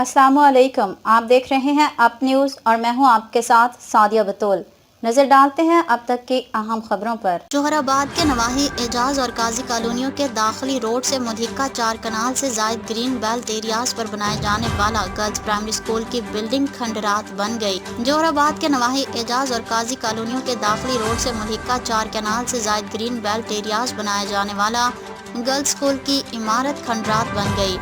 अस्सलामुअलैकुम, आप देख रहे हैं अप न्यूज़ और मैं हूं आपके साथ सादिया बतौल। नजर डालते हैं अब तक की अहम खबरों पर। जोहराबाद के नवाही एजाज और काजी कॉलोनियों के दाखिली रोड से मुधिक्का 4 कनाल से जायद ग्रीन बेल्ट एरियाज पर बनाए जाने वाला गर्ल्स प्राइमरी स्कूल की बिल्डिंग खंडरात बन गई। जोहराबाद के नवाही एजाज और काजी कॉलोनियों के दाखिली रोड से मुधिक्का 4 कनाल से जायद ग्रीन बेल्ट एरियाज बनाए जाने वाला गर्ल्स स्कूल की इमारत खंडरात बन गई।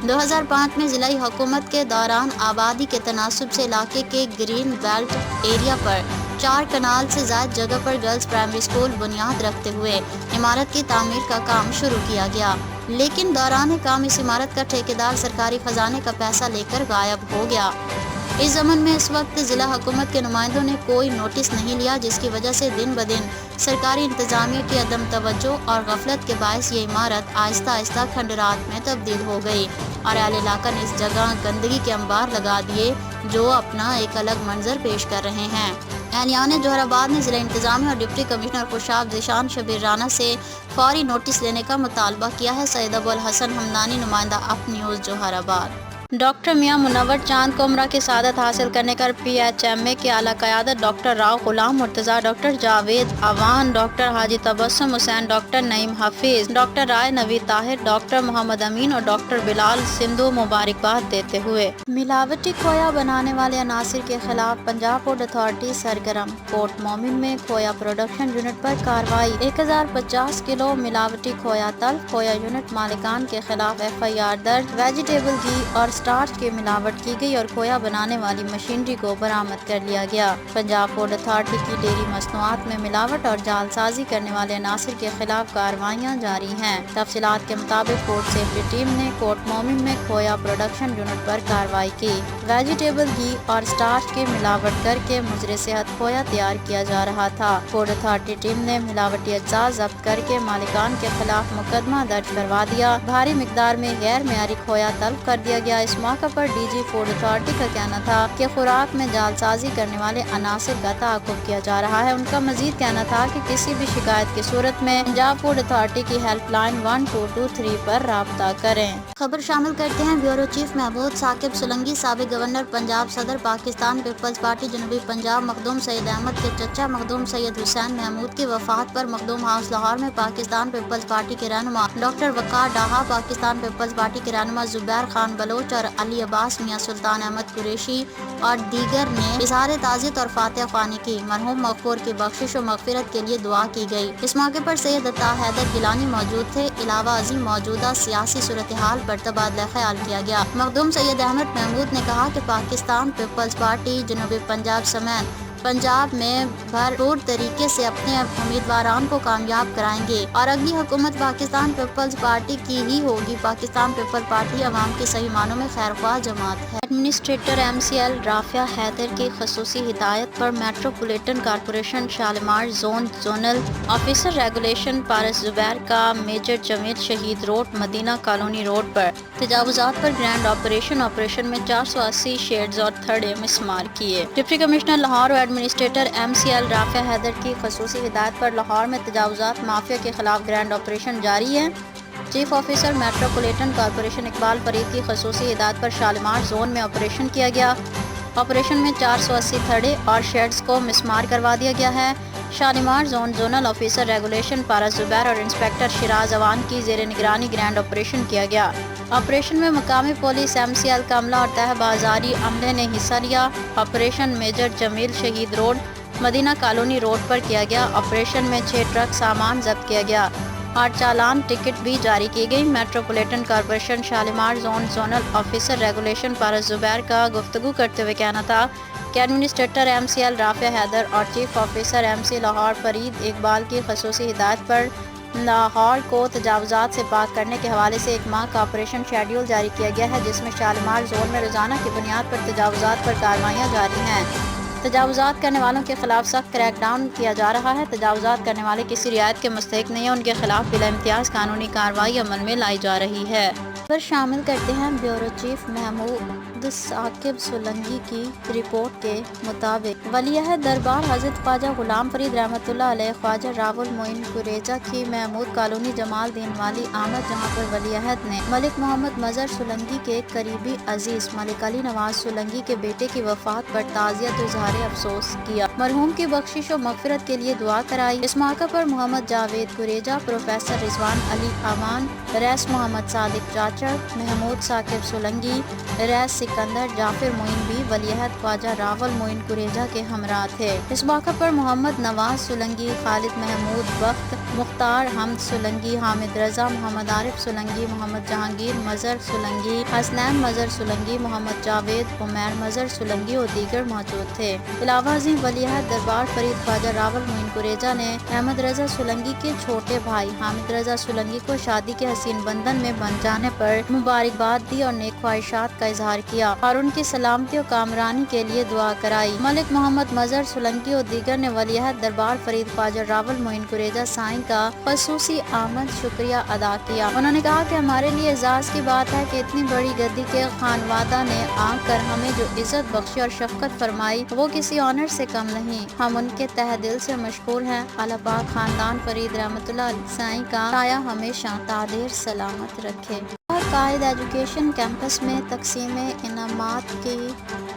2005 में जिला हुकूमत के दौरान आबादी के तनासुब से इलाके के ग्रीन बेल्ट एरिया पर 4 कनाल से ज़्यादा जगह पर गर्ल्स प्राइमरी स्कूल बुनियाद रखते हुए इमारत की तामीर का काम शुरू किया गया, लेकिन दौरान काम इस इमारत का ठेकेदार सरकारी खजाने का पैसा लेकर गायब हो गया। इस ज़मन में इस वक्त ज़िला हुकूमत के नुमाइंदों ने कोई नोटिस नहीं लिया, जिसकी वजह से दिन ब दिन सरकारी इंतजामिया की अदम तवज्जो और गफलत के बायस ये इमारत आहिस्ता आहिस्ता खंडरात में तब्दील हो गई और अहले इलाका ने इस जगह गंदगी के अंबार लगा दिए, जो अपना एक अलग मंजर पेश कर रहे हैं। एहलियान जोहराबाद ने जिला इंतजामिया और डिप्टी कमिश्नर खुशाब ज़ीशान शबीर राना से फौरी नोटिस लेने का मुतालबा किया है। सैयद अबुल हसन हमदानी, नुमाइंदा अप न्यूज़ जोहराबाद। डॉक्टर मियां मुनव्वर चांद को उम्रा की सादत हासिल करने कर PHMA की आला क़यादत डॉक्टर राव गुलाम मुर्तज़ा, डॉक्टर जावेद अवान, डॉक्टर हाजी तबस्सुम हुसैन, डॉक्टर नईम हफीज, डॉक्टर राय नवी ताहिर, डॉक्टर मोहम्मद अमीन और डॉक्टर बिलाल सिंधु मुबारकबाद देते हुए मिलावटी खोया बनाने वाले अनासिर के खिलाफ पंजाब फूड अथॉरिटी सरगर्म। कोर्ट मोमिन में खोया प्रोडक्शन यूनिट पर कार्रवाई। 1050 किलो मिलावटी खोया तल्फ। खोया यूनिट मालिकान के खिलाफ FIR दर्ज। वेजिटेबल घी और स्टार्च की मिलावट की गई और खोया बनाने वाली मशीनरी को बरामद कर लिया गया। पंजाब फूड अथॉरिटी की डेयरी मसनूआत में मिलावट और जालसाजी करने वाले अनासिर के खिलाफ कार्रवाइयाँ जारी हैं। तफसीलात के मुताबिक फूड सेफ्टी टीम ने कोर्ट मोमिन में खोया प्रोडक्शन यूनिट पर कार्रवाई की। वेजिटेबल घी और स्टार्च की मिलावट करके मुजरे सेहत खोया तैयार किया जा रहा था। फूड अथॉरिटी टीम ने मिलावटी अज्जा जब्त करके मालिकान के खिलाफ मुकदमा दर्ज करवा दिया। भारी मिकदार में गैर मेयारी खोया तलब कर दिया गया। इस मौके पर DG फूड अथॉरिटी का कहना था कि खुराक में जालसाजी करने वाले अनासिर का ताक़ुब किया जा रहा है। उनका मजीद कहना था कि किसी भी शिकायत की सूरत में पंजाब फूड अथॉरिटी की हेल्पलाइन 1223 पर राब्ता करें। खबर शामिल करते हैं। ब्यूरो चीफ महमूद साकिब सोलंकी, साबिक गवर्नर पंजाब, सदर पाकिस्तान पीपल्स पार्टी जनूबी पंजाब मखदूम सैयद अहमद के चचा मखदूम सैयद हुसैन महमूद की वफात पर मखदूम हाउस लाहौर में पाकिस्तान पीपल्स पार्टी के रहनुमा डॉक्टर वकार डाहा, पाकिस्तान पीपल्स पार्टी के रहनुमा जुबैर खान बलोच और अली अब्बास, मियां सुल्तान अहमद कुरैशी और दीगर ने इज़हार ताज़ियत और फातिहा ख्वानी की। मरहूम मग़फ़ूर की बख्शिश और मग़फ़िरत के लिए दुआ की गई। इस मौके पर सैयद अता हैदर गिलानी मौजूद थे। इलावा अज़ीम मौजूदा सियासी सूरत हाल पर तबादला ख्याल किया गया। मखदूम सैयद अहमद महमूद ने कहा कि पाकिस्तान पीपल्स पार्टी जनूबी पंजाब समेत पंजाब में भरपूर तरीके से अपने उम्मीदवारों को कामयाब कराएंगे और अगली हुकूमत पाकिस्तान पीपल्स पार्टी की ही होगी। पाकिस्तान पीपल्स पार्टी अवाम की सही मानों में खैरख्वाह जमात है। एडमिनिस्ट्रेटर MCL राफिया हैदर की खसूसी हिदायत पर metropolitan corporation Shalimar zone zonal officer regulation Paras Zubair का मेजर जमील शहीद रोड मदीना कॉलोनी रोड पर तजावुजात पर ग्रैंड ऑपरेशन में 480 शेड्स और थड़े मिसमार किए। डिप्टी कमिश्नर लाहौर और एडमिनिस्ट्रेटर MCL राफिया हैदर की खसूसी हिदायत पर लाहौर में तजावुजात माफिया के खिलाफ ग्रैंड ऑपरेशन जारी है। Chief officer metropolitan corporation Iqbal Farid की खसूसी हिदायत पर शालीमार जोन में ऑपरेशन किया गया। ऑपरेशन में 480 थड़े और शेड्स को मिसमार करवा दिया गया है। Shalimar zone zonal officer regulation Paras Zubair और इंस्पेक्टर शिराज अवान की जेर निगरानी ग्रैंड ऑपरेशन किया गया। ऑपरेशन में मकामी पुलिस, MCL कमला और तह बाजारी अमले ने हिस्सा लिया। ऑपरेशन मेजर जमील शहीद रोड मदीना कॉलोनी रोड पर किया गया। ऑपरेशन में 6 ट्रक सामान जब्त किया गया और चालान टिकट भी जारी की गई। Metropolitan corporation Shalimar zone zonal officer regulation Paras Zubair का गुफ्तगू करते हुए कहना था कि एडमिनिस्ट्रेटर MCL राफिया हैदर और chief officer MC Lahore Farid Iqbal की खसूसी हिदायत पर लाहौर को तजावुजात से पाक करने के हवाले से 1 माह का ऑपरेशन शेड्यूल जारी किया गया है, जिसमें शालीमार जोन में रोजाना की बुनियाद पर तजावुजात पर कार्रवाइयाँ जारी हैं। तजावुजात करने वालों के खिलाफ सख्त क्रैकडाउन किया जा रहा है। तजावुजात करने वाले किसी रियायत के मुस्तहिक नहीं है, उनके खिलाफ बिला इम्तियाज कानूनी कार्रवाई अमल में लाई जा रही है। पर शामिल करते हैं ब्यूरो चीफ महमूद محمود ثاقب سولنگی کی رپورٹ کے مطابق ولی عہد دربار حضرت خواجہ غلام فرید رحمۃ اللہ علیہ خواجہ راول معین قریجہ کی محمود کالونی جمال دین والی آمد، جہاں پر ولی عہد نے ملک محمد مظہر سولنگی کے قریبی عزیز ملک علی نواز سولنگی کے بیٹے کی وفات پر تعزیت و اظہار افسوس کیا، مرحوم کی بخشش و مغفرت کے لیے دعا کرائی۔ اس موقع پر محمد جاوید قریجہ، پروفیسر رضوان علی امان، ریس محمد صادق چاچڑ، محمود ثاقب سولنگی، ریس سکندر جعفر معین بھی ولی عہد خواجہ راول معین قریجہ کے ہمراہ تھے۔ اس موقع پر محمد نواز سولنگی، خالد محمود بخت، مختار حمد سولنگی، حامد رضا، محمد عارف سولنگی، محمد جہانگیر مظہر سولنگی، حسنین مظہر سولنگی، محمد جاوید، عمیر مظہر سولنگی اور دیگر موجود تھے۔ علاوہ ازیں ولی عہد دربار فرید خواجہ راول معین قریجہ نے احمد رضا سولنگی کے چھوٹے بھائی حامد رضا سولنگی کو شادی کے حسین بندھن میں بندھ جانے پر مبارکباد دی اور نیک خواہشات کا اظہار کیا اور ان کی سلامتی و کامرانی کے لیے دعا کرائی۔ ملک محمد مظہر سولنگی اور دیگر نے ولی عہد دربار فرید خواجہ راول معین قریجہ سائیں کا خصوصی آمد شکریہ ادا کیا۔ انہوں نے کہا کہ ہمارے لیے اعزاز کی بات ہے کہ اتنی بڑی گدی کے خانوادہ نے آ کر ہمیں جو عزت بخشی اور شفقت فرمائی وہ کسی آنر سے کم نہیں، ہم ان کے تہ دل سے مشکور ہیں۔ اللہ پاک خاندان فرید رحمۃ اللہ علیہ سائیں کا سایہ ہمیشہ تعدیر سلامت رکھے۔ قائد ایجوکیشن کیمپس میں تقسیم انعامات کی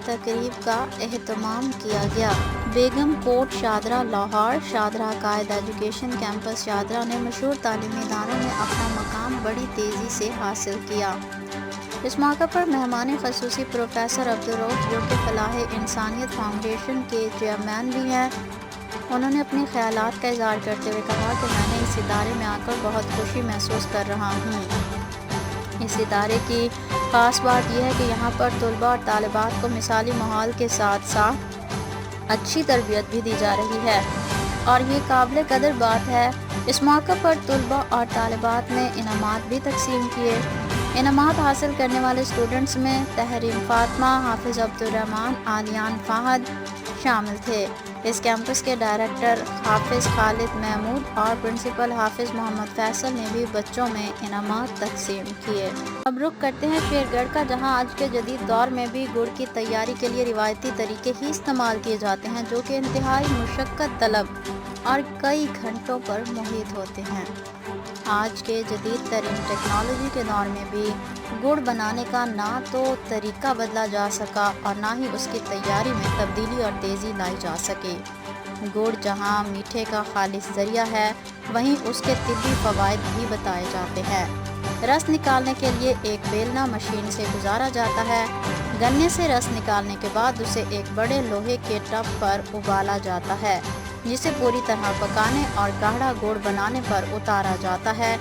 تقریب کا اہتمام کیا گیا۔ بیگم کوٹ شاہدرہ لاہور۔ شاہدرہ قائد ایجوکیشن کیمپس شاہدرہ نے مشہور تعلیمی اداروں میں اپنا مقام بڑی تیزی سے حاصل کیا۔ اس موقع پر مہمان خصوصی پروفیسر عبدالرؤف، جو کہ فلاح انسانیت فاؤنڈیشن کے چیئرمین بھی ہیں، انہوں نے اپنے خیالات کا اظہار کرتے ہوئے کہا کہ میں نے اس ادارے میں آ کر بہت خوشی محسوس کر رہا ہوں۔ اس ادارے کی خاص بات یہ ہے کہ یہاں پر طلباء اور طالبات کو مثالی ماحول کے ساتھ ساتھ اچھی تربیت بھی دی جا رہی ہے اور یہ قابل قدر بات ہے۔ اس موقع پر طلباء اور طالبات نے انعامات بھی تقسیم کیے۔ انعامات حاصل کرنے والے اسٹوڈنٹس میں تحریم فاطمہ، حافظ عبدالرحمن، عالیان فہد شامل تھے۔ اس کیمپس کے ڈائریکٹر حافظ خالد محمود اور پرنسپل حافظ محمد فیصل نے بھی بچوں میں انعامات تقسیم کیے۔ اب رخ کرتے ہیں شیر گڑھ کا، جہاں آج کے جدید دور میں بھی گڑ کی تیاری کے لیے روایتی طریقے ہی استعمال کیے جاتے ہیں، جو کہ انتہائی مشقت طلب اور کئی گھنٹوں پر محیط ہوتے ہیں۔ آج کے جدید ترین ٹیکنالوجی کے دور میں بھی گڑ بنانے کا نہ تو طریقہ بدلا جا سکا اور نہ ہی اس کی تیاری میں تبدیلی اور تیزی لائی جا سکے۔ گڑ جہاں میٹھے کا خالص ذریعہ ہے، وہیں اس کے طبی فوائد بھی بتائے جاتے ہیں۔ رس نکالنے کے لیے ایک بیلنا مشین سے گزارا جاتا ہے۔ گنے سے رس نکالنے کے بعد اسے ایک بڑے لوہے کے ٹب پر ابالا جاتا ہے، جسے پوری طرح پکانے اور گاڑھا گڑ بنانے پر اتارا جاتا ہے،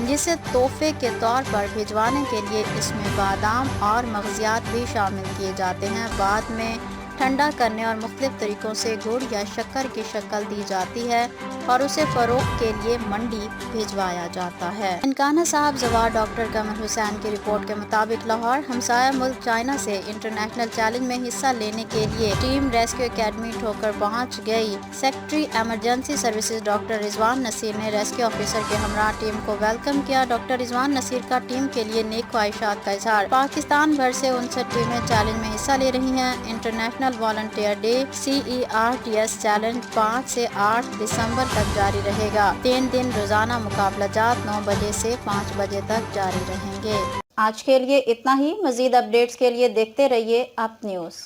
جسے تحفے کے طور پر بھجوانے کے لیے اس میں بادام اور مغزیات بھی شامل کیے جاتے ہیں۔ بعد میں ٹھنڈا کرنے اور مختلف طریقوں سے گڑ یا شکر کی شکل دی جاتی ہے اور اسے فروخت کے لیے منڈی بھجوایا جاتا ہے۔ انکانہ صاحب زوار ڈاکٹر قمر حسین کی رپورٹ کے مطابق لاہور ہمسایہ ملک چائنا سے انٹرنیشنل چیلنج میں حصہ لینے کے لیے ٹیم ریسکیو اکیڈمی ٹھوکر پہنچ گئی۔ سیکرٹری ایمرجنسی سروسز ڈاکٹر رضوان نصیر نے ریسکیو آفیسر کے ہمراہ ٹیم کو ویلکم کیا۔ ڈاکٹر رضوان نصیر کا ٹیم کے لیے نیک خواہشات کا اظہار۔ پاکستان بھر سے 59 ٹیمیں چیلنج میں حصہ لے رہی ہیں۔ International volunteer day CERTS challenge 5 سے 8 دسمبر تک جاری رہے گا۔ 3 دن روزانہ مقابلہ جات 9 بجے سے 5 بجے تک جاری رہیں گے۔ آج کے لیے اتنا ہی۔ مزید اپڈیٹس کے لیے دیکھتے رہیے اپ نیوز۔